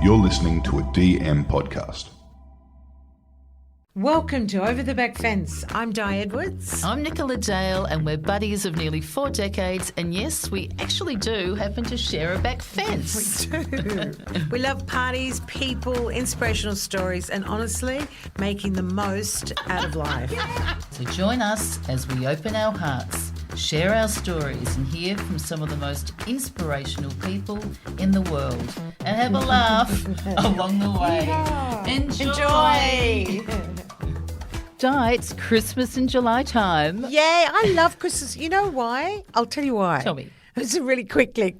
You're listening to a DM podcast. Welcome to Over the Back Fence. I'm Di Edwards. I'm Nicola Dale, and we're buddies of nearly 4 decades. And yes, we actually do happen to share a back fence. We do. We love parties, people, inspirational stories, and honestly, making the most out of life. So join us as we open our hearts, share our stories, and hear from some of the most inspirational people in the world. And have a laugh along the way. Yeah. Enjoy! Di, it's Christmas in July time. Yeah, I love Christmas. You know why? I'll tell you why. Tell me. It's really quickly.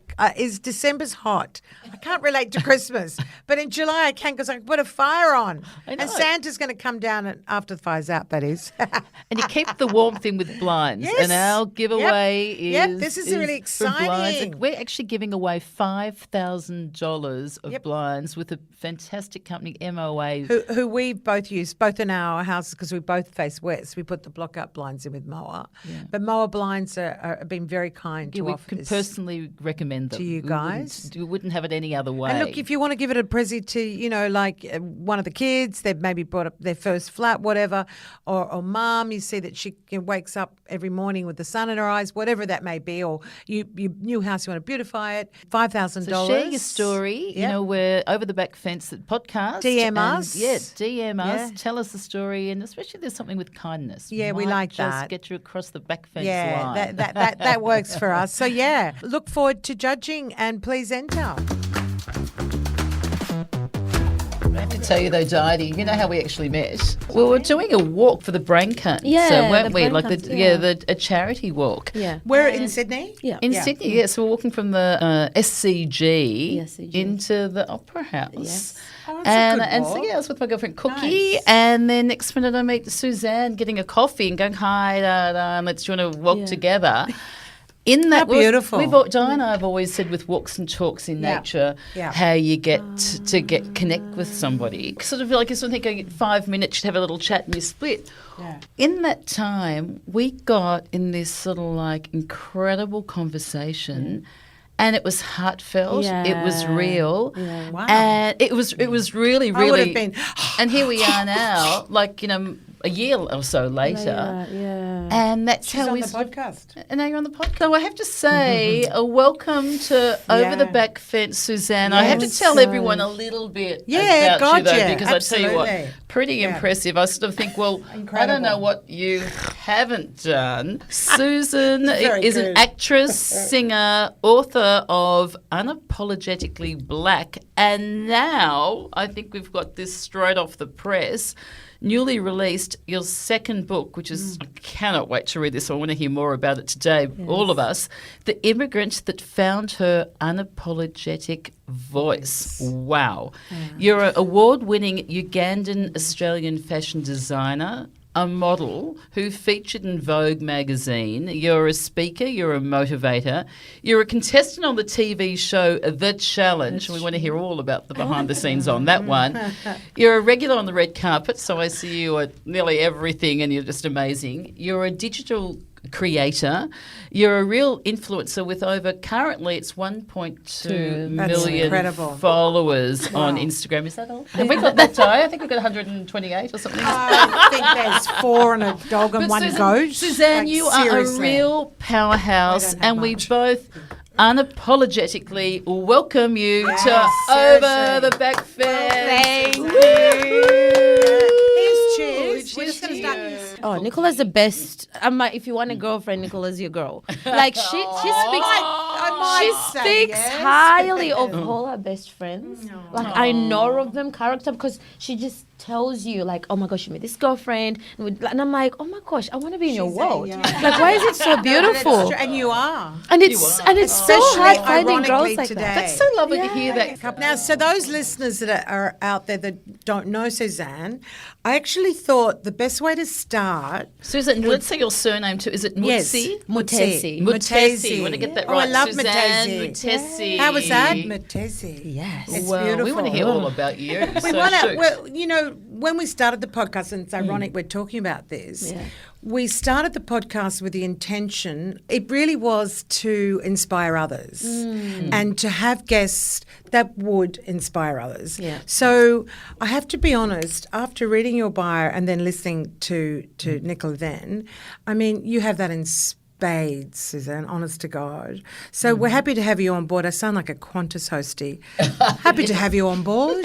December's hot. I can't relate to Christmas. But in July I can because I can put a fire on. I know. And Santa's going to come down after the fire's out, that is. And you keep the warmth in with blinds. Yes. And our giveaway is... This is really for blinds. exciting. And we're actually giving away $5,000 of blinds with a fantastic company, MOA. Who we both use, both in our houses because we both face west. We put the block-up blinds in with MOA. Yeah. But MOA blinds have been very kind to offer this. We can personally recommend them. To you guys. We wouldn't have it any other way. And look, if you want to give it a present to, one of the kids, they've maybe brought up their first flat, whatever, or mum, you see that she wakes up every morning with the sun in her eyes, whatever that may be, or your new house, you want to beautify it, $5,000. So share your story. Yep. We're Over the Back Fence podcast. DM us. Yeah, DM us. Yeah. Tell us the story, and especially there's something with kindness. Yeah, we Might like just that. Get you across the back fence Yeah, line. that works for us. So, yeah, look forward to judging and please enter. I have to tell you though, Di, you know how we actually met? We were doing a walk for the brain cunt, weren't we? A charity walk. Yeah. We're in Sydney? Yeah. In Sydney, yes. We're walking from the SCG into the Opera House. Yes. Oh, that's a good so walk. I was with my girlfriend Cookie, Nice. and then next minute I meet Suzan getting a coffee and going, hi, let's do you want to walk together. In that, How beautiful. Di and I have always said with walks and talks in nature, how you get to connect with somebody. Sort of like, I think I get 5 minutes, you'd have a little chat and you split. Yeah. In that time, we got in this sort of like incredible conversation. And it was heartfelt. Yeah. It was real. Yeah. Wow. And it was really, I would have been. and here we are now, a year or so later. And that's She's how on we the podcast. And now you're on the podcast. So I have to say, a welcome to Over the Back Fence, Suzanne. I have to tell everyone a little bit about you, though, because I tell you what, pretty impressive. I sort of think, well, I don't know what you haven't done. Susan is an actress, singer, author of Unapologetically Black, and now I think we've got this straight off the press. Newly released your second book, which is, I cannot wait to read this. I want to hear more about it today, all of us. The Immigrant That Found Her Unapologetic Voice. Wow. Yeah. You're an award-winning Ugandan Australian fashion designer, a model who featured in Vogue magazine. You're a speaker, you're a motivator, you're a contestant on the TV show The Challenge. We want to hear all about the behind the scenes on that one. You're a regular on the red carpet, so I see you at nearly everything and you're just amazing. You're a digital creator. You're a real influencer with currently it's 1.2 million followers on Instagram. Is that all? Have we got that, Di? I think we've got 128 or something. I think there's 4 and a dog and one goat. Suzanne, you are a real powerhouse, and we both unapologetically welcome you to Over the Back Fence. Thank you. Cheers. We're just gonna start. Oh, Nicola's the best. If you want a girlfriend, Nicola's your girl. Like she speaks highly of all her best friends. Like I know of them character because she just tells you like, oh my gosh, you met this girlfriend, and I'm like, oh my gosh, I want to be in your world. Like, why is it so beautiful? And you are. And it's so hard finding girls like today. that. That's so lovely to hear that. Now, so those listeners that are out there that don't know Suzanne, I actually thought the best way to start. Susan, let's say your surname too. Is it Mutesi? Yes, Mutesi. Mutesi. You want to get that right? I love Suzanne Mutesi. Mutesi. How was that? Mutesi. Yes. It's well, beautiful. we want to hear all about you. When we started the podcast, and it's ironic we're talking about this, we started the podcast with the intention, it really was to inspire others and to have guests that would inspire others. Yeah. So I have to be honest, after reading your bio and then listening to Nicola then, I mean, you have that in spades, Suzan, honest to God. So we're happy to have you on board. I sound like a Qantas hostie. Happy to have you on board.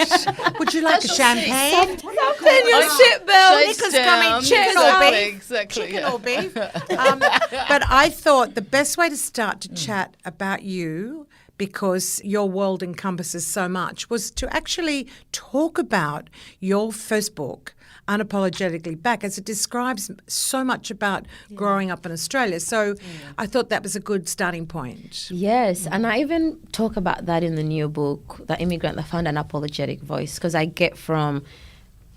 Would you like a champagne? Then your seatbelt. Nico's coming. Chicken or beef. Exactly. Chicken or beef. But I thought the best way to start to chat about you, because your world encompasses so much, was to actually talk about your first book, Unapologetically Back, as it describes so much about growing up in Australia. So I thought that was a good starting point. Yes, and I even talk about that in the new book, The Immigrant That Found an Apologetic Voice, because I get from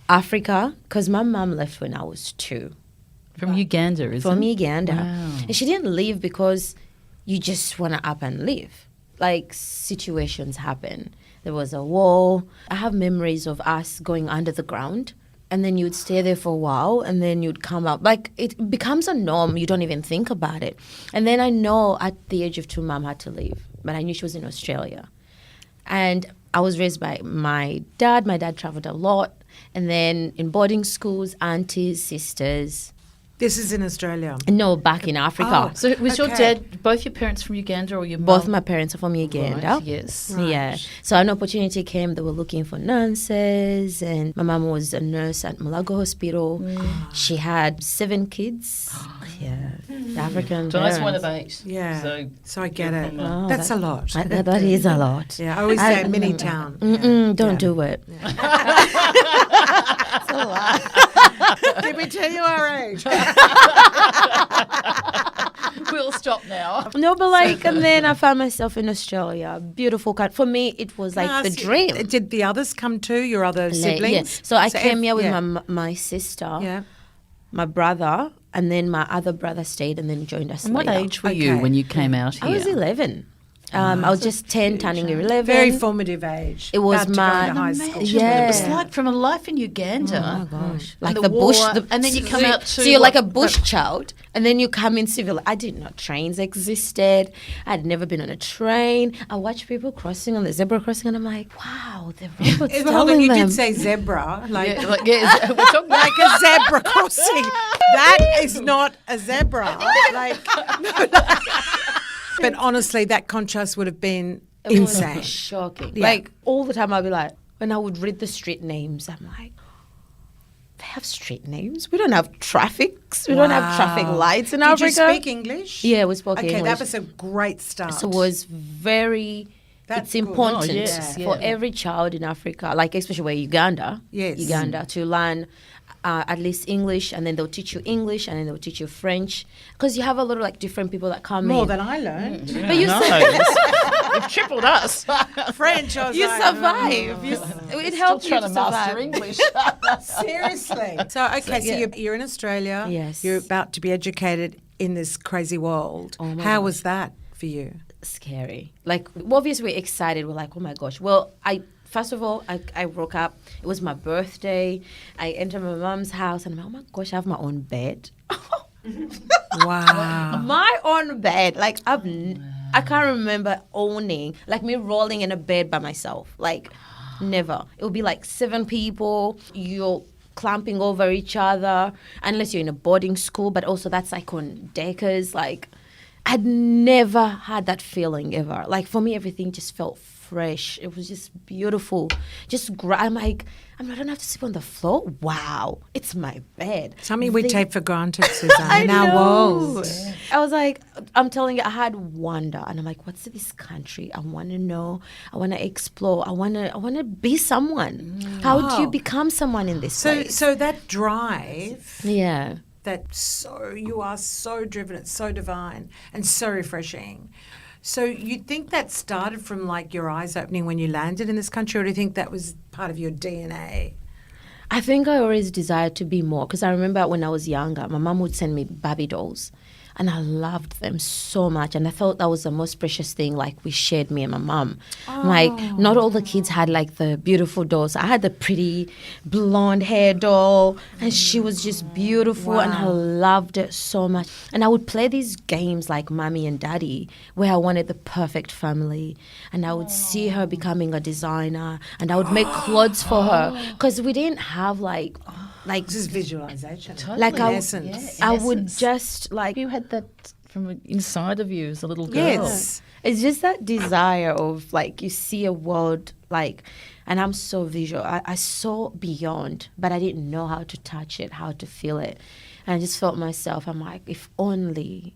Africa, because my mum left when I was 2. From Uganda, isn't it? From Uganda. Wow. And she didn't leave because you just want to up and leave. Like, situations happen. There was a war. I have memories of us going under the ground, and then you'd stay there for a while, and then you'd come up. Like, it becomes a norm. You don't even think about it. And then I know at the age of 2, Mum had to leave, but I knew she was in Australia. And I was raised by my dad. My dad traveled a lot. And then in boarding schools, aunties, sisters. This is in Australia. No, back in Africa. Oh. So was your dad, both your parents from Uganda or your mum? Both my parents are from Uganda. Right, yes. Right. Yeah. So an opportunity came. They were looking for nurses, and my mum was a nurse at Mulago Hospital. She had 7 kids. Yeah. African So parents. that's one of 8. Yeah. So I get it. Oh, That's a lot. That is a lot. Yeah, I always say mini town. Don't do it. It's a lot. Did we tell you our age? We'll stop now. No, but like, and then I found myself in Australia. Beautiful country. For me, it was like the dream. Did the others come too, your other siblings? Yeah. So I came here with my sister, Yeah. my brother, and then my other brother stayed and then joined us And what later. age were you when you came out here? I was 11. I was just 10, turning 11. Very formative age. It was About to go my- into high school. Imagine Yeah. what it was like from a life in Uganda. Oh my gosh. And Like the the bush. war, and then you come out to... So you're like a bush child, and then you come in civil. I didn't know trains existed. I'd never been on a train. I watch people crossing on the zebra crossing, and I'm like, wow, the robots Hold on, telling you them. did say zebra. Like, Yeah, we're talking about... like a zebra crossing. That is not a zebra. But honestly, that contrast would have been It was insane. shocking. Yeah. Like, all the time I'd be like, when I would read the street names, I'm like, they have street names? We don't have traffics. We don't have traffic lights in Africa. Did you speak English? Yeah, we spoke Okay, English. that was a great start. So it was very... That's it's good. important Oh, yes, for yeah. every child in Africa, like especially where Uganda, Yes. Uganda, to learn at least English, and then they'll teach you English, and then they'll teach you French, because you have a lot of like different people that come More in. than I learned. But you You've tripled us. French, I was you like, survive. It helps you Trying to to master survive. English. Seriously. So, okay, so yeah. you're in Australia. Yes. You're about to be educated in this crazy world. Oh my How gosh. was that for you? Scary. Like, obviously we're excited. We're like, oh my gosh. Well, first of all, I woke up. It was my birthday. I entered my mom's house, and I'm like, oh my gosh, I have my own bed. Wow. My own bed. Like, I can't remember owning, like me rolling in a bed by myself. Like, never. It would be like 7 people. You're clumping over each other, unless you're in a boarding school, but also that's like on deckers. Like, I'd never had that feeling ever. Like, for me, everything just felt fresh. It was just beautiful. I'm like, I don't have to sleep on the floor. Wow, it's my bed. Something we take for granted, Suzan, in our world. I was like, I'm telling you, I had wonder, and I'm like, what's this country? I want to know. I want to explore. I want to be someone. How do you become someone in this place? So that drive, Yeah. you are so driven, it's so divine and so refreshing. So you think that started from like your eyes opening when you landed in this country, or do you think that was part of your DNA? I think I always desired to be more, because I remember when I was younger, my mom would send me Barbie dolls. And I loved them so much. And I thought that was the most precious thing, like, we shared, me and my mum. Like, not all the kids had, like, the beautiful dolls. I had the pretty blonde hair doll, and she was just beautiful, and I loved it so much. And I would play these games like Mommy and Daddy, where I wanted the perfect family. And I would see her becoming a designer, and I would make clothes for her. Because we didn't have, like this is visualization. Totally. like I would just like, you had that from inside of you as a little girl. Yes. it's just that desire of, like, you see a world, like, and I'm so visual. I saw beyond, but I didn't know how to touch it, how to feel it. And I just felt myself, I'm like, if only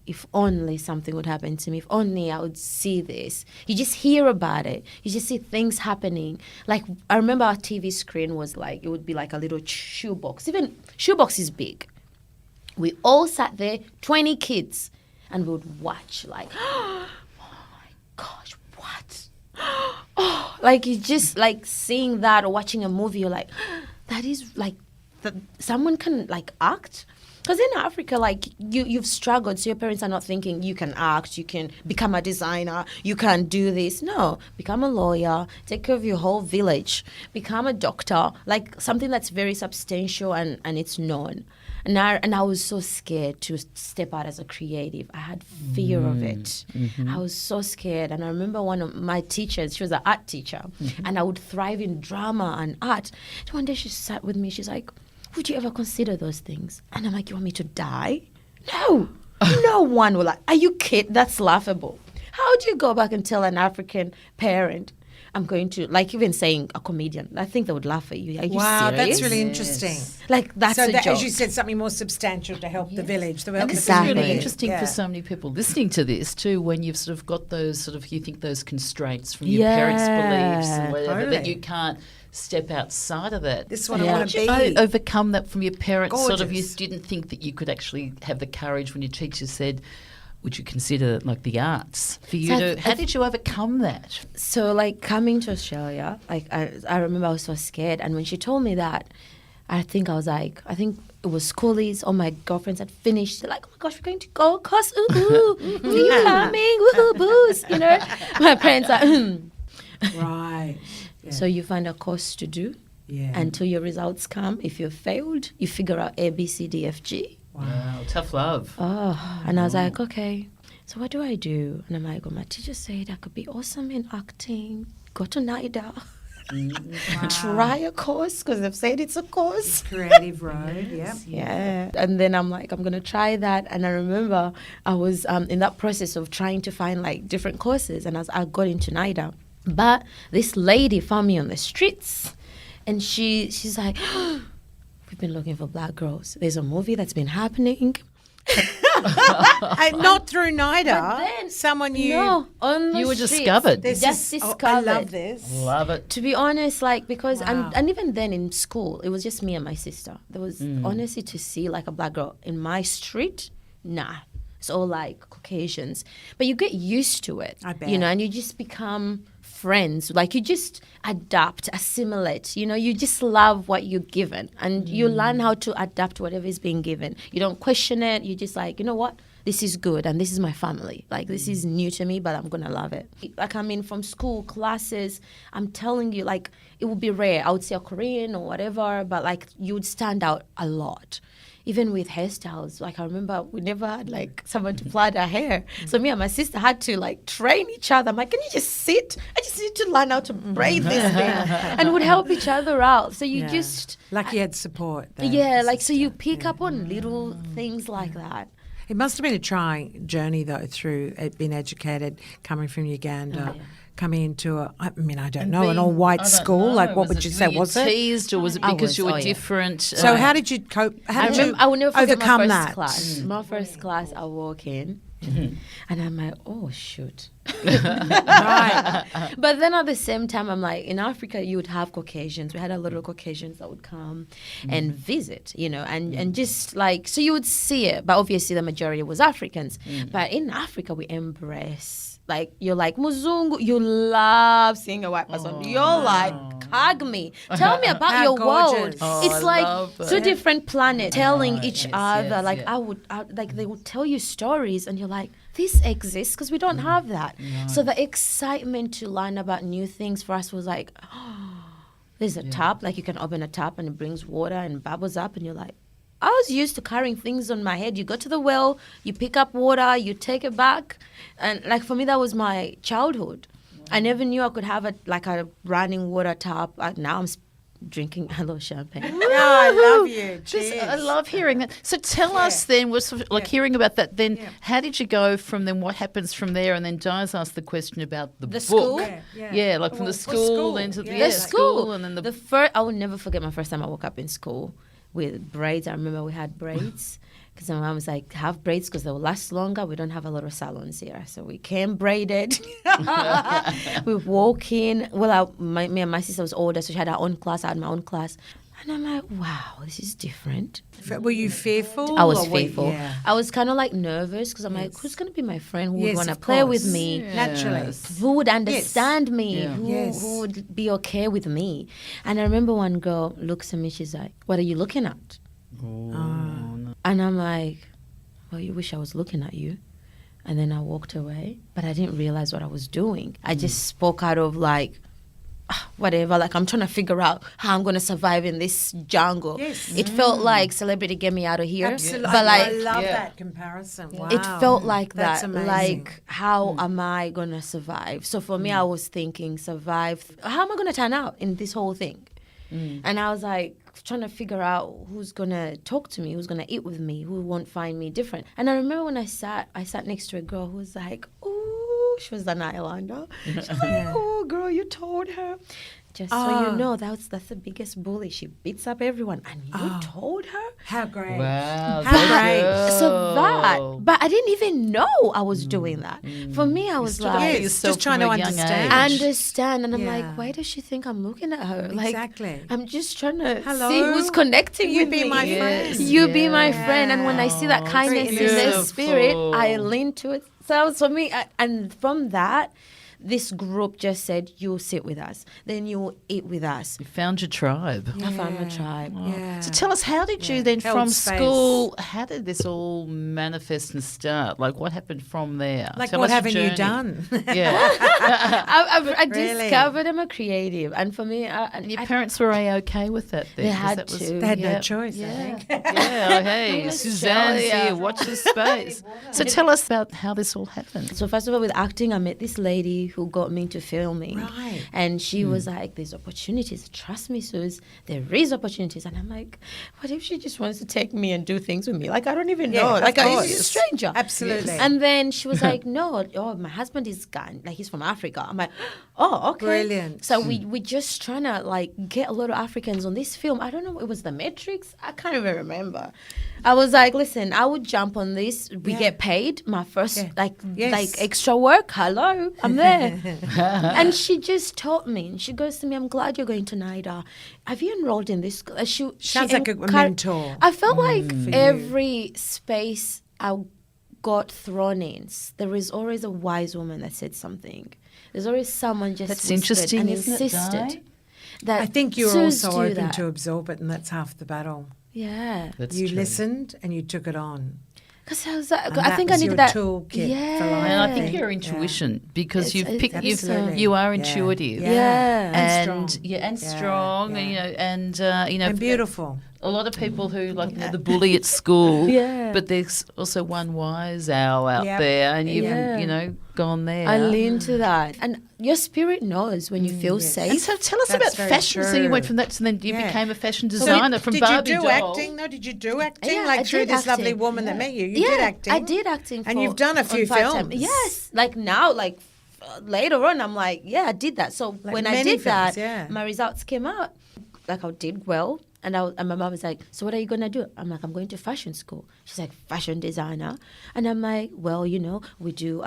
something would happen to me, if only I would see this. You just hear about it. You just see things happening. Like, I remember our TV screen was like, it would be like a little shoebox. Even shoebox is big. We all sat there, 20 kids, and we would watch, like, oh my gosh, what? Oh, like, you just, like, seeing that or watching a movie, you're like, that is, like, someone can, like, act. Because in Africa, like, you've struggled, so your parents are not thinking you can act, you can become a designer, you can do this. No, become a lawyer, take care of your whole village, become a doctor, like something that's very substantial and it's known. And I was so scared to step out as a creative. I had fear of it. Mm-hmm. I was so scared. And I remember one of my teachers, she was an art teacher, and I would thrive in drama and art. And one day she sat with me, she's like, would you ever consider those things? And I'm like, you want me to die? No. No one will. Like, are you kidding? That's laughable. How do you go back and tell an African parent, I'm going to, like, even saying a comedian, I think they would laugh at you. Are you serious? That's really interesting. Like, that's a joke. As you said, something more substantial to help the village. And this is really interesting for so many people listening to this too, when you've sort of got those sort of, you think those constraints from your parents' beliefs and whatever, that you can't step outside of that. This is what I want to be. How did you overcome that from your parents? Gorgeous. Sort of, you didn't think that you could actually have the courage when your teacher said, would you consider, like, the arts for you to? How did you overcome that? So, like, coming to Australia, like, I remember I was so scared, and when she told me that, I think it was schoolies. All my girlfriends had finished. They're like, oh my gosh, we're going to go, cause are you coming? Woohoo, booze, you know. My parents are right. Yeah. So you find a course to do until your results come. If you've failed, you figure out A, B, C, D, F, G. Wow, tough love. Oh, and I was like, okay, so what do I do? And I'm like, well, my teacher said I could be awesome in acting. Go to NIDA. Try a course, because they've said it's a course. Creative road, yeah. And then I'm like, I'm going to try that. And I remember I was in that process of trying to find, like, different courses, and I got into NIDA. But this lady found me on the streets, and she's like, we've been looking for black girls. There's a movie that's been happening. Not through NIDA. But then, someone No, on the you were streets. discovered. Just discovered. I love this. Love it. To be honest, like, because, and even then in school, it was just me and my sister. There was, honestly, to see, like, a black girl in my street, nah. It's all, like, Caucasians. But you get used to it. I bet. You know, and you just become friends. Like, you just adapt, assimilate. You know, you just love what you're given. And you learn how to adapt to whatever is being given. You don't question it. You just like, you know what? This is good, and this is my family. Like, this is new to me, but I'm going to love it. Like, I mean, from school, classes, I'm telling you, like, it would be rare. I would say a Korean or whatever, but, like, you would stand out a lot. Even with hairstyles, like, I remember we never had, like, someone to plait our hair. So me and my sister had to, like, train each other. I'm like, can you just sit? I just need to learn how to braid this thing. And would help each other out. So you just... Like, you had support there. Yeah, like, so you pick up on little things like that. It must have been a trying journey, though, through being educated, coming from Uganda. Coming into I don't know, an all-white school. Like, what would you say? Was it teased, or was it because you were different? So how did you cope? How did you I will never forget overcome my first that? class. My first class, I walk in, and I'm like, oh, shoot. Right. But then at the same time, I'm like, in Africa, you would have Caucasians. We had a lot of Caucasians that would come and visit, you know, and just like, so you would see it. But obviously, the majority was Africans. But in Africa, we embrace. Like, you're like, Muzungu, you love seeing a white person. You're like, hug me. Tell me about your world. It's like two different planets telling each other. Like like they would tell you stories, and you're like, this exists because we don't have that. No. So the excitement to learn about new things for us was like, there's a tap, like you can open a tap and it brings water and bubbles up, and you're like, I was used to carrying things on my head. You go to the well, you pick up water, you take it back. And like for me, that was my childhood. Wow. I never knew I could have a running water tap. Now I'm drinking a little champagne. Yeah, I love you. I love hearing that. So tell us then, we're sort of like hearing about that. Then how did you go from then? What happens from there? And then Di's asked the question about the book. School? Like from the school then to the school. And then the first. I will never forget my first time I woke up in school with braids. I remember we had braids. Because my mom was like, have braids because they will last longer. We don't have a lot of salons here. So we came braided. We walk in. Well, me and my sister was older, so she had her own class. I had my own class. And I'm like, wow, this is different. Were you fearful? I was fearful. I was kind of like nervous because I'm like, who's going to be my friend? Who would want to play with me? Naturally. Who would understand me? Who would be okay with me? And I remember one girl looks at me. She's like, what are you looking at? And I'm like, well, you wish I was looking at you. And then I walked away, but I didn't realize what I was doing. I just spoke out of like, whatever, like I'm trying to figure out how I'm going to survive in this jungle. Yes. It felt like Celebrity Get Me Out of Here. Absolutely. But like, I love that comparison. Wow. It felt like That's that. amazing. Like, how am I going to survive? So for me, I was thinking, survive. How am I going to turn out in this whole thing? And I was like, trying to figure out who's going to talk to me, who's going to eat with me, who won't find me different. And I remember when I sat next to a girl who was like, ooh, she was an Islander. She was like, oh, girl, you told her. Just so you know, that's the biggest bully. She beats up everyone. And you told her? How great. Wow. How great. So that, but I didn't even know I was doing that. For me, I was like, just trying to understand. And I'm like, why does she think I'm looking at her? Like, exactly. I'm just trying to see who's connecting with me. You be my friend. You be my friend. And when I see that kindness in their spirit, I lean to it. So for me, and from that, this group just said, you'll sit with us. Then you'll eat with us. You found your tribe. I found my tribe. So tell us, how did you then from school, how did this all manifest and start? Like what happened from there? Like what haven't you done? I discovered I'm a creative. And for me... and your parents were okay with that then? They had to. They had no choice, I think. Hey, Suzanne's here, watch the space. So tell us about how this all happened. So first of all, with acting, I met this lady who got me into filming. Right. And she was like, there's opportunities. Trust me, Suze, there is opportunities. And I'm like, what if she just wants to take me and do things with me? Like, I don't even know. Like, I'm a stranger. Absolutely. And then she was like, no, my husband is Ghanaian. Like, he's from Africa. I'm like, oh, okay. Brilliant. So we just trying to, like, get a lot of Africans on this film. I don't know. It was The Matrix. I can't even remember. I was like, listen, I would jump on this. We get paid. My first, like extra work. Hello, I'm there. And she just told me, and she goes to me, I'm glad you're going to NIDA. Have you enrolled in this? Sounds like a mentor. I felt like every space I got thrown in, there is always a wise woman that said something. There's always someone just that's interesting, and insisted. That I think you're also open to absorb it, and that's half the battle. Yeah. You listened and you took it on. Because I was like, I think I needed that toolkit for life. And I think your intuition, because you are intuitive, and strong, and and beautiful. A lot of people who the bully at school, but there's also one wise owl out there, and you've gone there. I lean to that, and your spirit knows when you feel safe. And so tell us about fashion. True. So you went from that to then you became a fashion designer from Barbie doll. Did you do acting? No, did you do acting? Yeah, through this lovely woman that met you. You did acting. I did acting, and you've done a few films. Yes, like now, later on, I'm like, I did that. So when I did that, my results came out. Like I did well. And my mom was like, so what are you going to do? I'm like, I'm going to fashion school. She's like, fashion designer. And I'm like, well, we do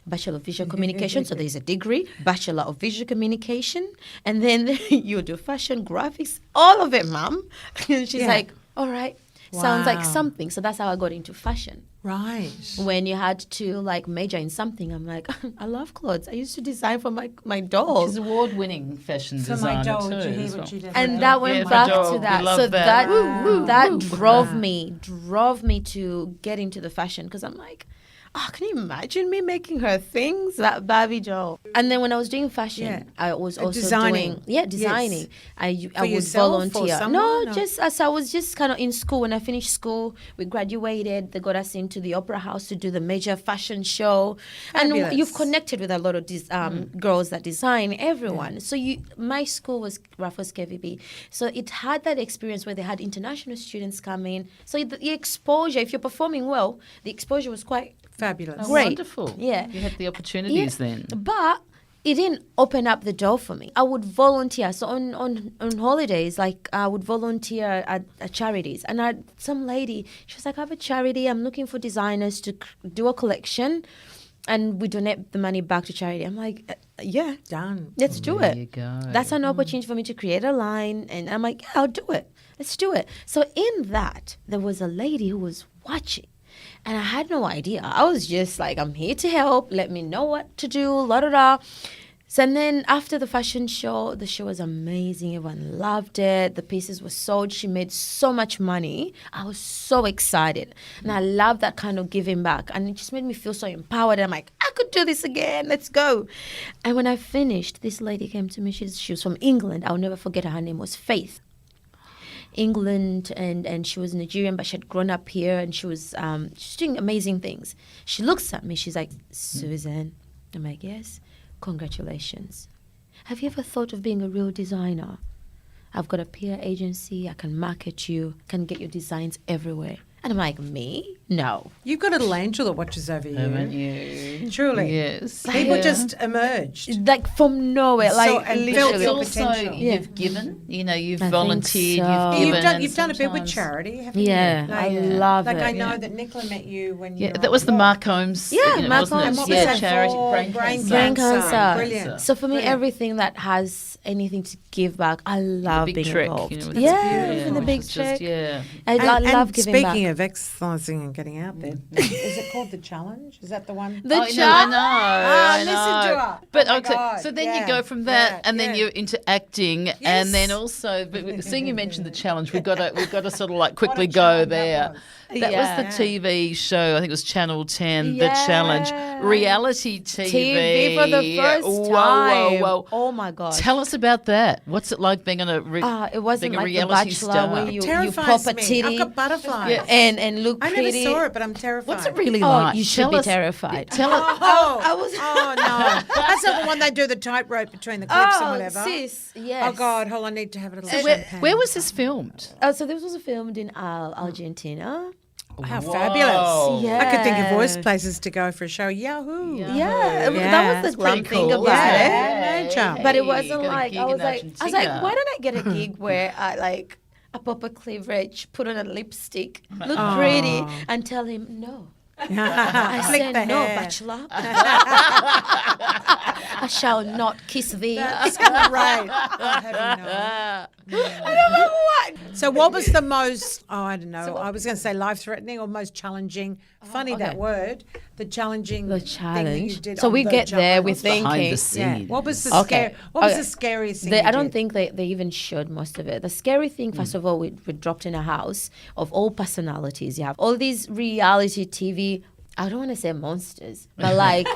Bachelor of Visual Communication. So there's a degree, Bachelor of Visual Communication. And then you do fashion graphics, all of it, Mom. And she's like, all right. sounds like something. So that's how I got into fashion. Right. When you had to like major in something, I'm like, I love clothes. I used to design for my dolls. She's award-winning fashion designer doll, too. did you hear what she did? And that went back to that. So that drove me to get into the fashion, because I'm like, can you imagine me making her things, that Barbie doll? And then when I was doing fashion, I was also designing. Yes. I would volunteer. No, just as I was just kind of in school. When I finished school, we graduated. They got us into the Opera House to do the major fashion show. Fabulous. And you've connected with a lot of these girls that design, everyone. So my school was Raffles KVB. So it had that experience where they had international students come in. So the exposure, if you're performing well, the exposure was quite fabulous. Great. Wonderful. Yeah. You had the opportunities then. But it didn't open up the door for me. I would volunteer. So on holidays, like I would volunteer at charities. And some lady, she was like, I have a charity. I'm looking for designers to do a collection. And we donate the money back to charity. I'm like, yeah. Done. Let's do There it. you go. That's an opportunity for me to create a line. And I'm like, yeah, I'll do it. Let's do it. So in that, there was a lady who was watching. And I had no idea. I was just like, I'm here to help. Let me know what to do, la-da-da. So and then after the fashion show, the show was amazing. Everyone loved it. The pieces were sold. She made so much money. I was so excited. And I love that kind of giving back. And it just made me feel so empowered. And I'm like, I could do this again. Let's go. And when I finished, this lady came to me. She was from England. I'll never forget her. Her name was Faith. England, and she was Nigerian, but she had grown up here, and she was she's doing amazing things. She looks at me, she's like, Suzan. I'm like, yes, congratulations. Have you ever thought of being a real designer? I've got a PR agency, I can market you, can get your designs everywhere. And I'm like, me? No. You've got a little angel that watches over you. Haven't you? Truly. Yes. People just emerged. Like from nowhere. Like and But it's your also potential. you've given, you've I volunteered, think so. you've given. You've done a bit with sometimes- charity, haven't Yeah, you? I love it. Like I know yeah. that Nicola met you when you Yeah, were that was the on Mark Holmes. Yeah, Mark wasn't it? Holmes. And what was Yeah, that charity, for? brain Brain cancer. Brilliant. So for me, Brilliant. everything that has anything to give back, I love Big being trick, involved. with Yeah, the and the which big is just, trick. yeah. I love and giving back. speaking of exercising and getting out there, is it called the challenge? Is that the one? The I challenge. know. Ah, I listen know. to her. But Oh my okay, God. so then Yeah, you go from that, yeah, and then yeah. you're into acting, and then also, but seeing you mentioned the challenge, we've got to sort of like quickly go challenge that there. was. That was the TV show. I think it was Channel 10. Yeah. The challenge, reality TV. TV for the first time. Whoa. Oh my God. Tell us about that. What's it like being on It wasn't being a like The reality Bachelor star? where you Terrifies pop a me. titty I've got butterflies. Yeah. and look I pretty. never saw it, but I'm terrified. What's it really Oh, like? you should Tell be us- terrified. Tell us. Oh no, that's not the one they do the tightrope between the cliffs and whatever. sis, yes. Oh God, hold on, I need to have a little So champagne. where was this filmed? So this was filmed in Argentina. How Whoa. fabulous! Yeah. I could think of worse places to go for a show. Yahoo! Yeah. Yeah, Yeah. that was the Pretty fun thing cool, about isn't it. Yeah, nature. But it Hey, wasn't got a like gig I was in like Argentina. why don't I get a gig where I pop a cleavage, put on a lipstick, look pretty, and tell him no. I Flick said the no, hair. bachelor. I shall not kiss thee. That's great. Oh, have you not? So, what was the most? Oh, I don't know. I was going to say life-threatening or most challenging. Funny that word. The challenging. The thing that you challenge. did So on we the get there, challenge. we What's behind thinking. the scenes? What was the Okay. What was Okay. the scariest thing? I don't think they even showed most of it. The scary thing, first of all, we dropped in a house of all personalities. You have all these reality TV. I don't want to say monsters, but like,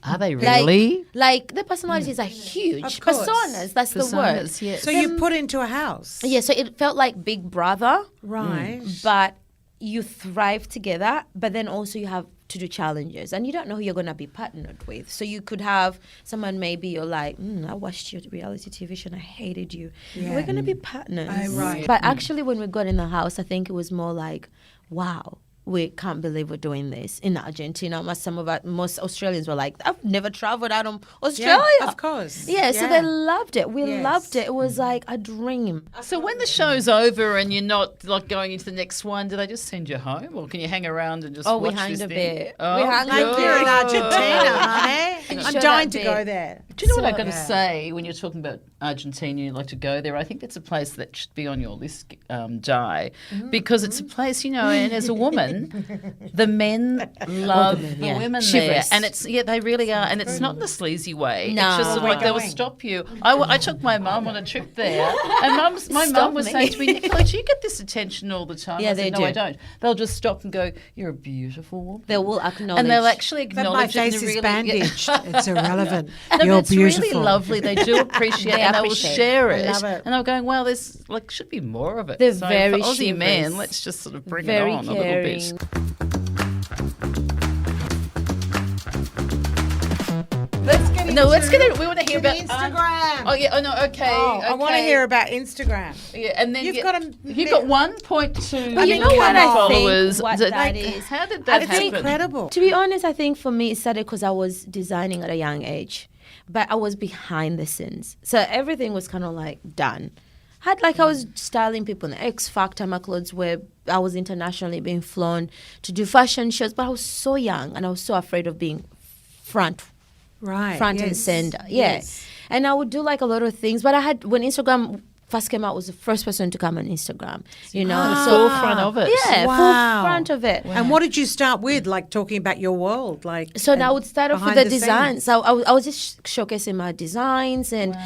Are they really? like the personalities are huge. Of course. Personas, that's the word. Personas, yes. So you put into a house, Yeah, so it felt like Big Brother, right? but you thrive together, but then also you have to do challenges, and you don't know who you're going to be partnered with. So you could have someone, maybe you're like, I watched your reality TV show and I hated you. Yeah. We're going to be partners. Oh, right. But actually, when we got in the house, I think it was more like, wow, we can't believe we're doing this in Argentina. Most Australians were like, I've never traveled out of Australia. Yeah, of course. Yeah, so they loved it. We Yes. loved it. It was like a dream. So when the show's over and you're not like going into the next one, do they just send you home, or can you hang around and just Oh, watch we hung this a thing? bit. Oh, We hung a Like bit. you're in Argentina, honey. I'm Show dying that to go bit. there. Do you know what I've got to say when you're talking about Argentina, you'd like to go there? I think it's a place that should be on your list, Di, because it's a place, and as a woman, the men love the women there. And they really are. And it's not in the sleazy way. No. It's just sort of like they will stop you. I took my mum on a trip there, and my mum would say to me, Nicola, do you get this attention all the time? Yeah, I said, they no, do. I don't. They'll just stop and go, you're a beautiful woman. They will acknowledge. And they'll actually But acknowledge my it. face is bandaged. It's irrelevant. No, You're it's beautiful. really lovely. They do appreciate it, and they will share it. I love it. And I'm going, well, there's should be more of it. They're so very for Aussie chivalrous. men, let's just sort of bring Very it on caring. a little bit. Let's get it. We want to hear about Instagram. oh yeah. Oh no. Okay. I want to okay. hear about Instagram. Yeah, and then You've got 1.2 But you know what I followers. think? What that is? How did that It's happen? incredible. To be honest, I think for me it started because I was designing at a young age, but I was behind the scenes, so everything was kind of like done. I was styling people in the X Factor. My clothes were, I was internationally being flown to do fashion shows, but I was so young and I was so afraid of being front and center. Yeah. Yes. And I would do like a lot of things, but when Instagram first came out, I was the first person to come on Instagram, The forefront of it. Yeah, Wow. forefront of it. And what did you start with? Like talking about your world, like. So now I would start off with behind the the designs. So I was just showcasing my designs and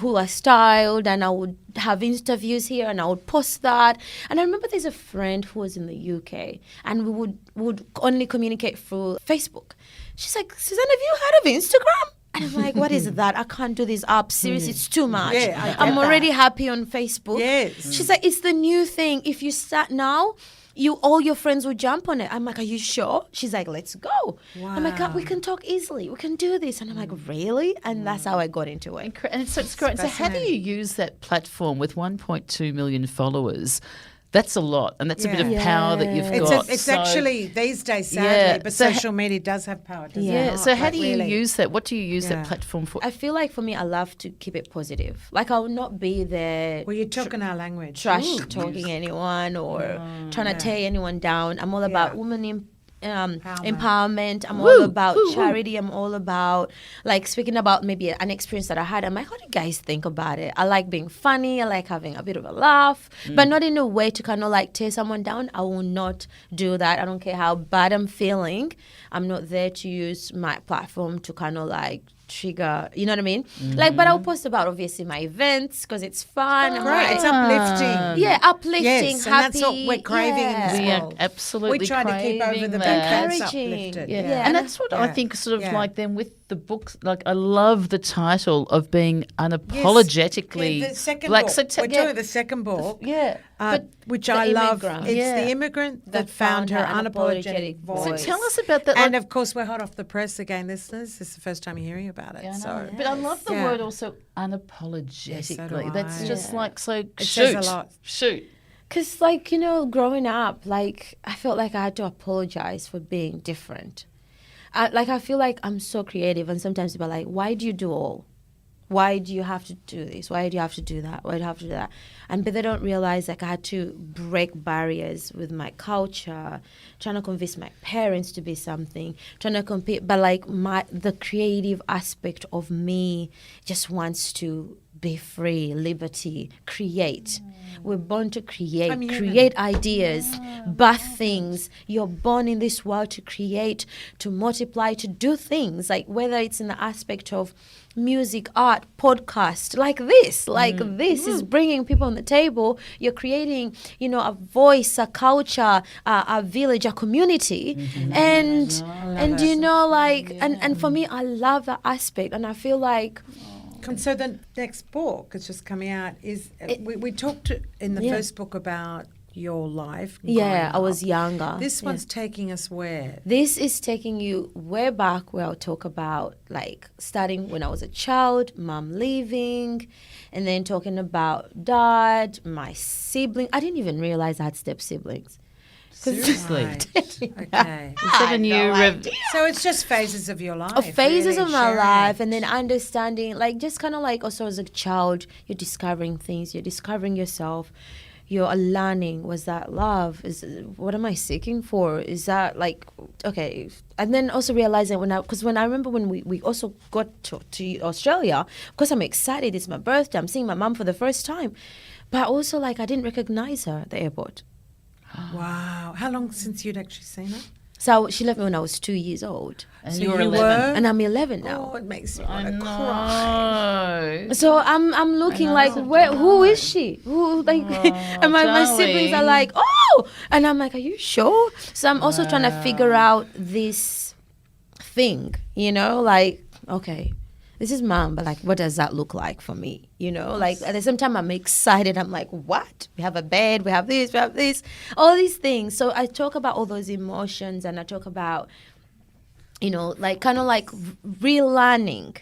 who I styled, and I would have interviews here, and I would post that. And I remember there's a friend who was in the UK, and we would only communicate through Facebook. She's like, Suzanne, have you heard of Instagram? And I'm like, what is that? I can't do this app. Seriously, it's too much. Yeah, I get I'm already that. happy on Facebook. Yes. She's like, it's the new thing. If you start now, all your friends will jump on it. I'm like, are you sure? She's like, let's go. I'm like, we can talk easily. We can do this. And I'm like, really? And that's how I got into it. And so it's great. So how do you use that platform with 1.2 million followers? That's a lot, and that's a bit of power that you've got. It's actually these days, sadly, Yeah. but So social media does have power, doesn't Yeah. it? So how Like, do you really. use that? What do you use Yeah. that platform for? I feel like for me, I love to keep it positive. Like I will not be there Well, you're talking our language. trash talking anyone or trying to tear anyone down. I'm all about women empowerment. I'm all about charity. I'm all about like speaking about maybe an experience that I had. I'm like, how do you guys think about it? I like being funny. I like having a bit of a laugh, but not in a way to kind of like tear someone down. I will not do that. I don't care how bad I'm feeling. I'm not there to use my platform to kind of like trigger, you know what I mean? Like, but I'll post about obviously my events because it's fun. I'm Right, like, it's uplifting. yeah, uplifting, Yes, happy. and that's what we're craving in this We are world. absolutely We try to keep over craving the that. bad that's Encouraging. uplifted. Yeah. And that's what I think sort of like then with the books, like I love the title of being unapologetically the second black. book. So We're doing the second book. yeah. Which the I love. immigrant. It's Yeah. the immigrant that found her unapologetic So voice. tell us about that. And like- of course, we're hot off the press again, listeners. This is the first time you're hearing about it. I know. So, But I love the Yeah. word also unapologetically. do That's I. just like so. It shoot, says a lot. Shoot. Because, like, you know, growing up, like, I felt like I had to apologize for being different. I feel like I'm so creative, and sometimes people are like, why do you do all? Why do you have to do this? Why do you have to do that? Why do you have to do that? But they don't realize, like, I had to break barriers with my culture, trying to convince my parents to be something, trying to compete. But, like, the creative aspect of me just wants to be free, liberty, create. We're born to create, create ideas, birth things. You're born in this world to create, to multiply, to do things. Like whether it's in the aspect of music, art, podcast, like this. This is bringing people on the table. You're creating, you know, a voice, a culture, a village, a community. And you know, like, and for me, I love that aspect. And I feel like... And so the next book that's just coming out is we talked in the first book about your life. Yeah, I was younger. This one's taking us where? This is taking you way back where I'll talk about like starting when I was a child, mom leaving, and then talking about dad, my sibling. I didn't even realize I had step siblings. Seriously. Okay. So it's just phases of your life. Phases really, of my sharing. life, and then understanding, like just kind of like also as a child, you're discovering things, you're discovering yourself. you're learning. Was that love? What am I seeking for? Is that like, okay? And then also realizing when I remember when we also got to Australia, of course I'm excited. It's my birthday. I'm seeing my mum for the first time. But also like I didn't recognize her at the airport. Wow. How long since you'd actually seen her? So she left me when I was 2 years old. And so you were 11. And I'm 11 now. Oh, it makes me want to cry. So I'm looking like, who is she? Who like? And my siblings are like, oh, and I'm like, are you sure? So I'm also trying to figure out this thing, like, okay, this is mom, but like, what does that look like for me? Like at the same time, I'm excited. I'm like, what? We have a bed, we have this, all these things. So I talk about all those emotions, and I talk about, like kind of like relearning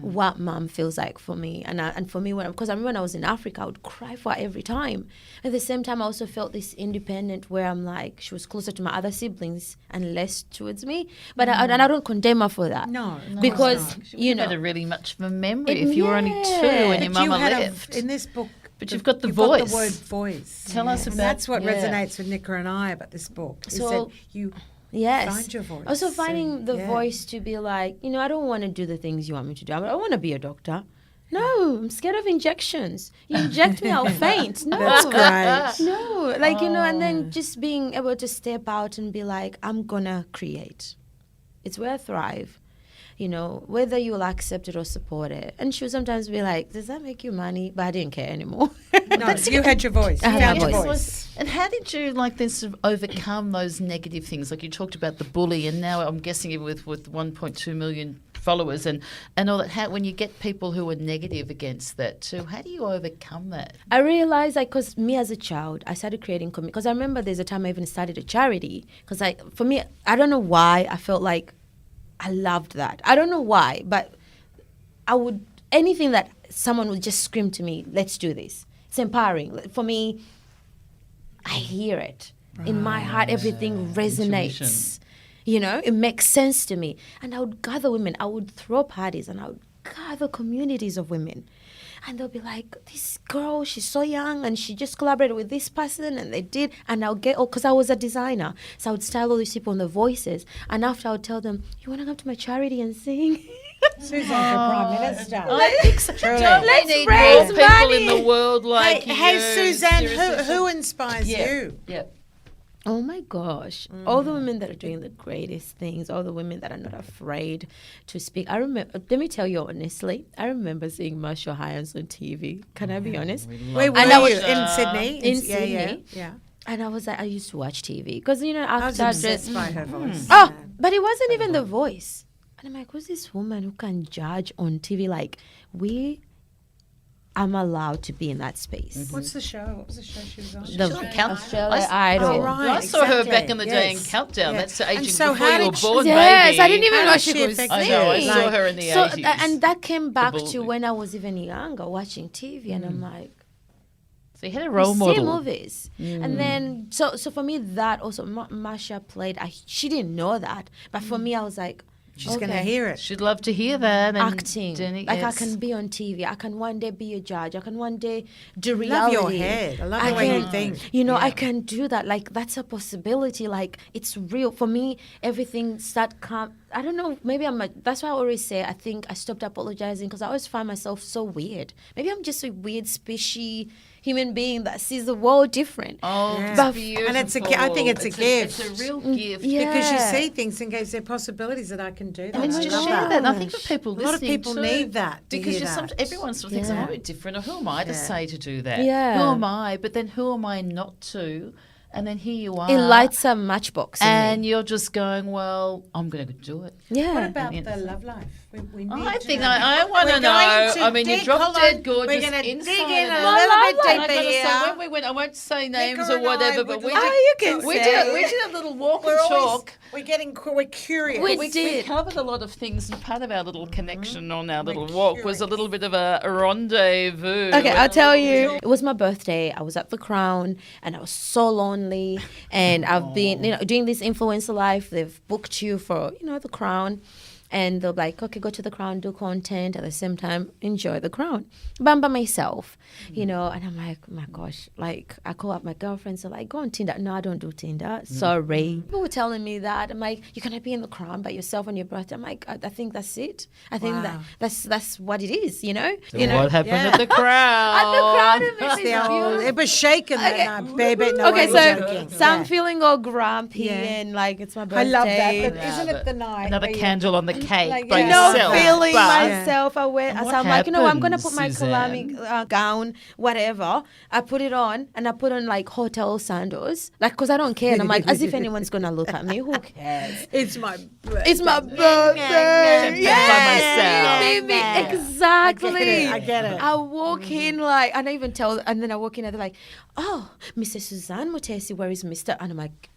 what mom feels like for me. And for me, because I remember when I was in Africa, I would cry for her every time. At the same time, I also felt this independent where I'm like, she was closer to my other siblings and less towards me. But I don't condemn her for that. No, because you had a really much of a memory if you were only 2 and your mama left. In this book, but you've got the voice. got the word voice. Tell us about. And that's what resonates with Nicola and I about this book. Is that you. Yes. Find your voice. Also finding the voice to be like, I don't want to do the things you want me to do. I want to be a doctor. No, I'm scared of injections. You inject me, I'll faint. No. That's great. No, like, and then just being able to step out and be like, I'm going to create. It's where I thrive. Whether you will accept it or support it. And she would sometimes be like, does that make you money? But I didn't care anymore. No, you had your voice. I had my voice. And how did you then sort of overcome those negative things? Like you talked about the bully, and now I'm guessing with 1.2 million followers and all that. How, when you get people who are negative against that too, how do you overcome that? I realized, because me as a child, I started creating because I remember there's a time I even started a charity. Because for me, I don't know why, I felt like I loved that. I don't know why, but anything that someone would just scream to me, let's do this. It's empowering. For me, I hear it. In my heart, everything resonates. It makes sense to me. And I would gather women. I would throw parties and I would gather communities of women. And they'll be like, this girl, she's so young and she just collaborated with this person and they did. And I'll get, because I was a designer. So I would style all these people on the voices. And after I would tell them, you want to come to my charity and sing? Suzan, the Prime Minister. I think so. Let's need raise more people money. in the world like you. Hey, Suzan, who inspires you? Yeah. Oh my gosh. All the women that are doing the greatest things, all the women that are not afraid to speak. I remember, let me tell you honestly, I remember seeing Marshall Hyams on TV. Can I be honest? Where were you? In Sydney? In Sydney. Yeah. And I was like, I used to watch TV. Because, I was obsessed by her voice. Oh, but it wasn't even the voice. And I'm like, who's this woman who can judge on TV? Like, I'm allowed to be in that space. What's the show? What was the show she was on? Australia Idol. Oh, right. I saw her back in the day in Countdown. That's the aging so before you were born, yes, baby. I didn't even know she could sing. I know, I saw her in the 80s. And that came back to when I was even younger, watching TV, and I'm like, so you had a role model. See movies. And then, so for me, that also, Masha played, she didn't know that, but for me, I was like, she's going to hear it. She'd love to hear that. And acting. Jenny, I can be on TV. I can one day be a judge. I can one day do reality. I love your head. I love the way you think. I can do that. Like, that's a possibility. Like, it's real. For me, everything I don't know. Maybe that's why I always say, I think I stopped apologizing because I always find myself so weird. Maybe I'm just a weird, spishy human being that sees the world different. Oh, yeah. Beautiful. And I think it's a gift. It's a real gift. Yeah. Because you see things and goes, there are possibilities that I can do that. And it's just share that. And I think for people listening, a lot of people need that. Because everyone sort of thinks, I'm a bit different, or who am I to say to do that? Yeah. Who am I? But then who am I not to? And then here you are. It lights a matchbox. And you're just going, well, I'm going to do it. Yeah. What about the love life? We need I want to know. I mean, you dropped dead gorgeous. We're going to dig in a little bit deeper here. When we went, I won't say names or whatever, but we did a little walk and talk. We're curious. We covered a lot of things, and part of our little connection on our little walk was a little bit of a rendezvous. Okay, I'll tell you. It was my birthday. I was at the Crown, and I was so lonely. And I've been, doing this influencer life. They've booked you for, the Crown. and they'll be like, okay, go to the Crown, do content, at the same time enjoy the Crown. But I'm by myself, you know, and I'm like, oh my gosh, like I call up my girlfriends, so like, go on Tinder. No, I don't do Tinder. Sorry. People were telling me that. I'm like, you're gonna be in the Crown by yourself on your birthday. I'm like, I think that's it. I think that's what it is, you know. So what happened at the Crown? At the Crown, it was shaken that night, baby. No, okay, so I'm feeling all grumpy and like it's my birthday. I love that, but isn't it the night? Another candle on the cake like, by yeah. yourself. Feeling But- myself. So I'm like, you know, I'm gonna put my Kalami gown, whatever. I put it on, and I put on like hotel sandals, like because I don't care. And I'm like, as if anyone's gonna look at me. Who cares? It's my birthday. It's my birthday. Yeah, baby. Exactly. I get it. I walk in like, and I even tell, and then I walk in and they're like, oh, Mr. Suzan Mutesi, where is Mr.? And I'm like,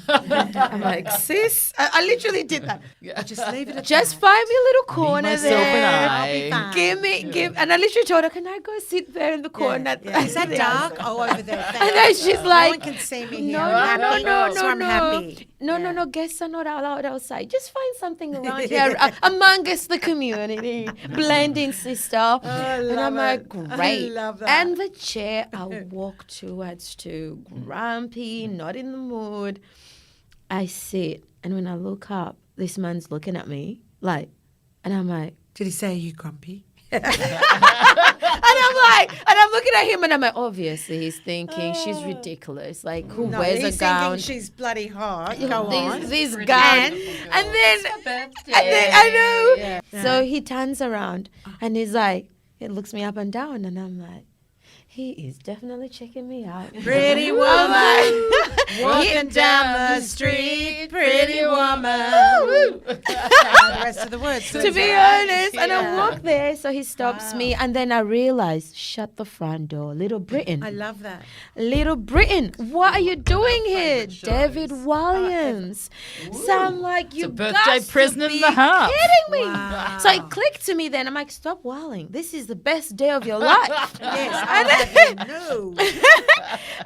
I'm like, sis, I literally did that. Just leave it. Just find me a little corner myself there. and I'll be fine. Give, and I literally told her, can I go sit there in the corner? Is that dark? Oh, over there. And then she's No like, one can see me here. no, I'm no, happy. no, So no, I'm no. happy. No, guests are not allowed outside. Just find something around here among us, the community. Blend in, sister. And I'm like, great. I love that. And the chair I walk towards to, grumpy, not in the mood. I sit, and when I look up, this man's looking at me, like, and I'm like, Did he say, are you grumpy? and I'm looking at him, and I'm like, obviously he's thinking she's ridiculous. Like, who wears he's a gown? thinking she's bloody hot. Go on. This gown, and then I know. Yeah. So he turns around, and he's like, he looks me up and down, and I'm like, he is definitely checking me out. Pretty woman, walking down the street, pretty woman. The rest of the words. To be honest, and I walk there, so he stops me, and then I realize, shut the front door, Little Britain. I love that. Little Britain, what are you doing here? David Williams. So I'm like, you It's a birthday present to be in the house. kidding me. Wow. So it clicked to me then. I'm like, stop wilding. This is the best day of your life. Yes. No.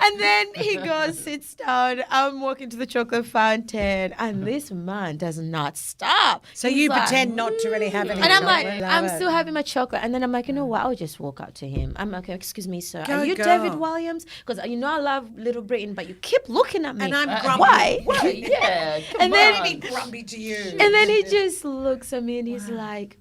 And then he goes, sits down. I'm walking to the chocolate fountain, and this man does not stop. So He's you like, pretend not to really have any. and I'm like, chocolate. I'm Love still it. having my chocolate. And then I'm like, you know what? I'll just walk up to him. I'm like, excuse me, sir. Go, Are you girl. David Williams? Because you know I love Little Britain, but you keep looking at me. And I'm grumpy. Why? Yeah, come And then- on. Be grumpy to you. And then he just looks at me and he's like,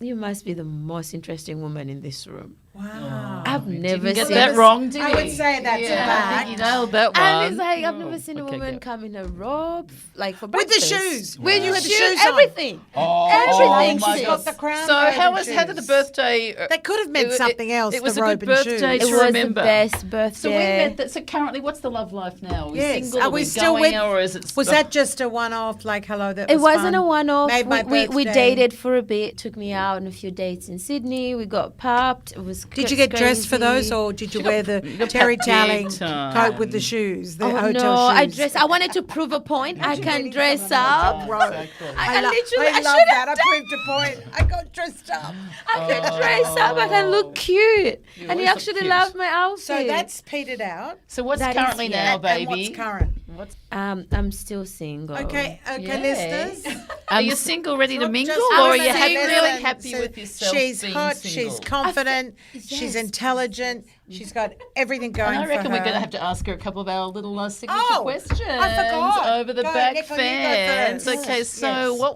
you must be the most interesting woman in this room. Wow. I've never Didn't get seen that wrong, did I he? would say that's a I fact. think you nailed that one. And it's like, I've never seen a Okay, woman good. come in a robe, like for With the breakfast. shoes. With You the had the shoes, shoes on. everything. my Everything. She's God. got the crown. So over how the did the shoes. birthday? They could have meant something else. It was the a robe good and birthday shoes. It to was remember. the best birthday. So we met that. So currently, what's the love life now? Are we Yes. single? Are we still going, with? or is it? Was that just a one-off? Like, hello, that It was wasn't fun? a one-off. Made my We birthday. dated for a bit. Took me out on a few dates in Sydney. We got popped. It was. Did you get dressed for those, or did you wear the terry toweling coat with the shoes? The hotel no, I shoes? dressed. I wanted to prove a point. I can dress up. I love literally. I love should that. have I proved a point. I got dressed up. I can dress up. I can look cute. And he always look actually cute. loved my outfit. So that's petered out. So what's That is- currently yeah. now, baby? And what's current? I'm still single. Okay, Yay. listeners. Are you single, ready to Not mingle, just or are women, you listen, really happy so with yourself? She's being hot. single? She's confident. She's intelligent. She's got everything going And I reckon for we're her. going to have to ask her a couple of our little signature Oh, questions I forgot. over the Go, back Nicola, you go fence. first. Okay, Yes, so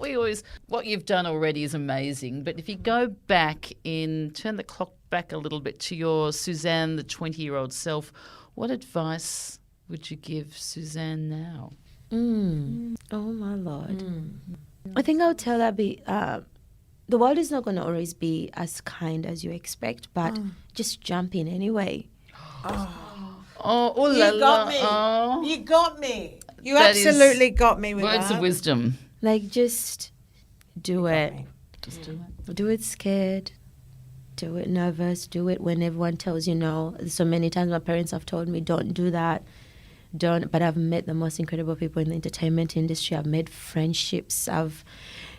yes. what you've done already is amazing. But if you go back turn the clock back a little bit to your Suzanne, the 20-year-old self, what advice would you give Suzanne now? Oh my Lord. I think I'll tell her the world is not going to always be as kind as you expect, but just jump in anyway. Oh, ooh la You got la. me. Oh. You got me. You That is absolutely got me with Words that. of wisdom. Like, just do it. Just do it. Do it scared. Do it nervous. Do it when everyone tells you no. So many times my parents have told me, don't do that. Don't. But I've met the most incredible people in the entertainment industry. I've made friendships.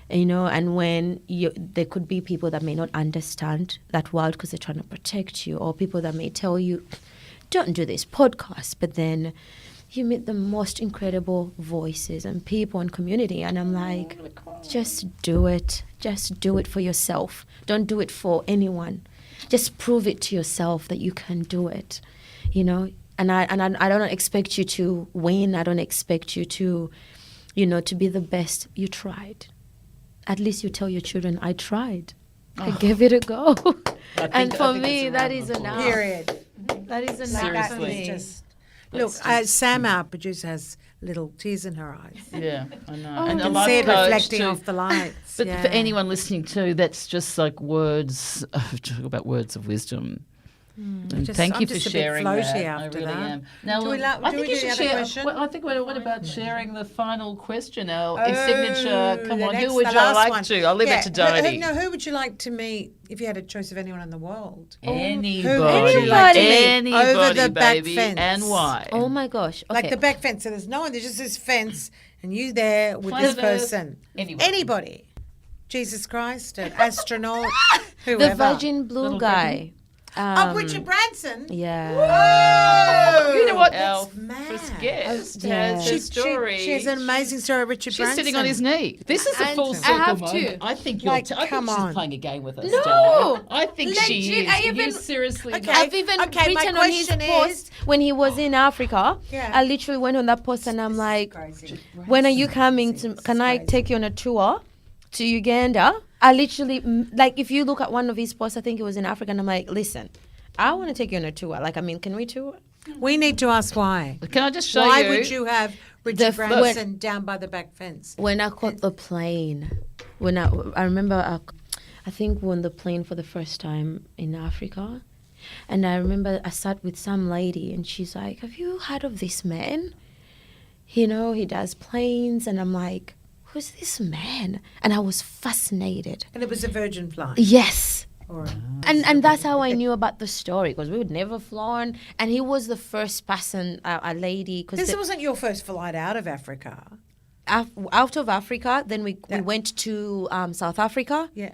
And when there could be people that may not understand that world because they're trying to protect you, or people that may tell you, don't do this podcast, but then you meet the most incredible voices and people and community. And I'm like, just do it. Just do it for yourself. Don't do it for anyone. Just prove it to yourself that you can do it, you know. And I don't expect you to win. I don't expect you to, you know, to be the best. You tried. At least you tell your children, I tried. I gave it a go. And for me, that is enough. Period. That is enough. Seriously. Look, Sam, our producer, has little tears in her eyes. Yeah, I know. And a you can life see it coach reflecting too. off the lights. But for anyone listening too, that's just like words, talk about words of wisdom. And thank you for sharing that. I really am. Now, I think you should share. Well, I think. What about sharing the final question? Our signature. Come on, who would you like to? I'll leave it to Dodie. Who would you like to meet if you had a choice of anyone in the world? Anybody. Who would you like to meet over the back baby, fence? and why? Oh my gosh. Okay. Like the back fence. So there's no one. There's just this fence, and you there with this person. Anybody. Jesus Christ, an astronaut, whoever. The Virgin Blue guy. Richard Branson? Yeah. Whoa! You know what? That's Our mad. first guest Yeah. has her story. She has an amazing story, Richard She's Branson. sitting on his knee. This is a And full I circle have moment. to. I think you're. Like, I think come she's on. playing a game with us. No. Dad. I think she Legit, is. I even- You seriously. Okay. don't. I've even my written on his question is- post when he was in Africa. Yeah. I literally went on that post and I'm like, Crazy. when are you coming to, can I take you on a tour to Uganda? I literally, like, if you look at one of his posts, I think it was in Africa, and I'm like, listen, I want to take you on a tour. Like, I mean, can we tour? We need to ask why. Can I just show you? Why would you have Richard The- Branson down by the back fence? When I caught the plane, I remember, I think we were on the plane for the first time in Africa. And I remember I sat with some lady and she's like, have you heard of this man? You know, he does planes. And I'm like, who's this man? And I was fascinated. And it was a Virgin flight. Yes. Or And that's how I knew about the story, because we would never flown. And he was the first person, a lady. this wasn't your first flight out of Africa. Out of Africa, then we went to South Africa. Yeah.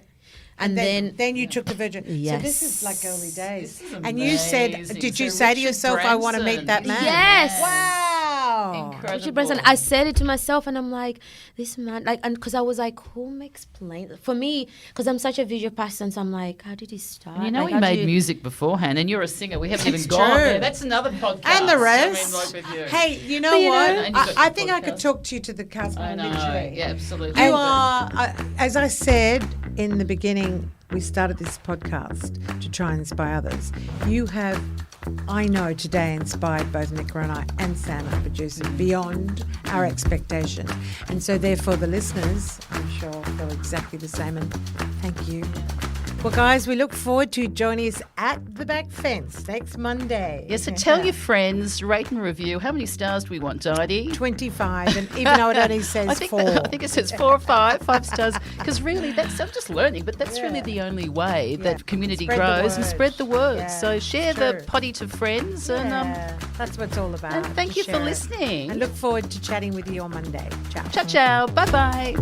And then you took the Virgin. Yes. So this is like early days. This is And you said, amazing. did you So say to Richard yourself, I want to meet that Branson. man? Yes. Wow. Incredible. Richard Branson. I said it to myself, and I'm like, this man, like, and because I was like, who makes planes? For me, because I'm such a visual person, so I'm like, how did he start? And you know, like, he how made did- music beforehand, and you're a singer. We haven't even It's gone true. there. That's another podcast. And the I mean, rest. like with you. Hey, you know But you what? know- And you've got I your think I could podcast. talk to you to the cast. I know. Literally. Yeah, absolutely. You are, as I said in the beginning, we started this podcast to try and inspire others. You have, I know, today inspired both Nicola and I and Sam, our producer, beyond our expectations. And so therefore the listeners, I'm sure, feel exactly the same. And thank you. Well, guys, we look forward to joining us at the back fence next Monday. Yeah, so tell your friends, rate and review. How many stars do we want, Dodie? 25, and even though it only says 4. I think it says 4 or 5 stars. Because really, I'm just learning, but that's really the only way that community Spread the grows and word. spread the word. Yeah, So share true. the potty to friends, Yeah, that's what it's all about. and thank to you for share it. listening. And look forward to chatting with you on Monday. Ciao. Ciao, ciao. Bye-bye.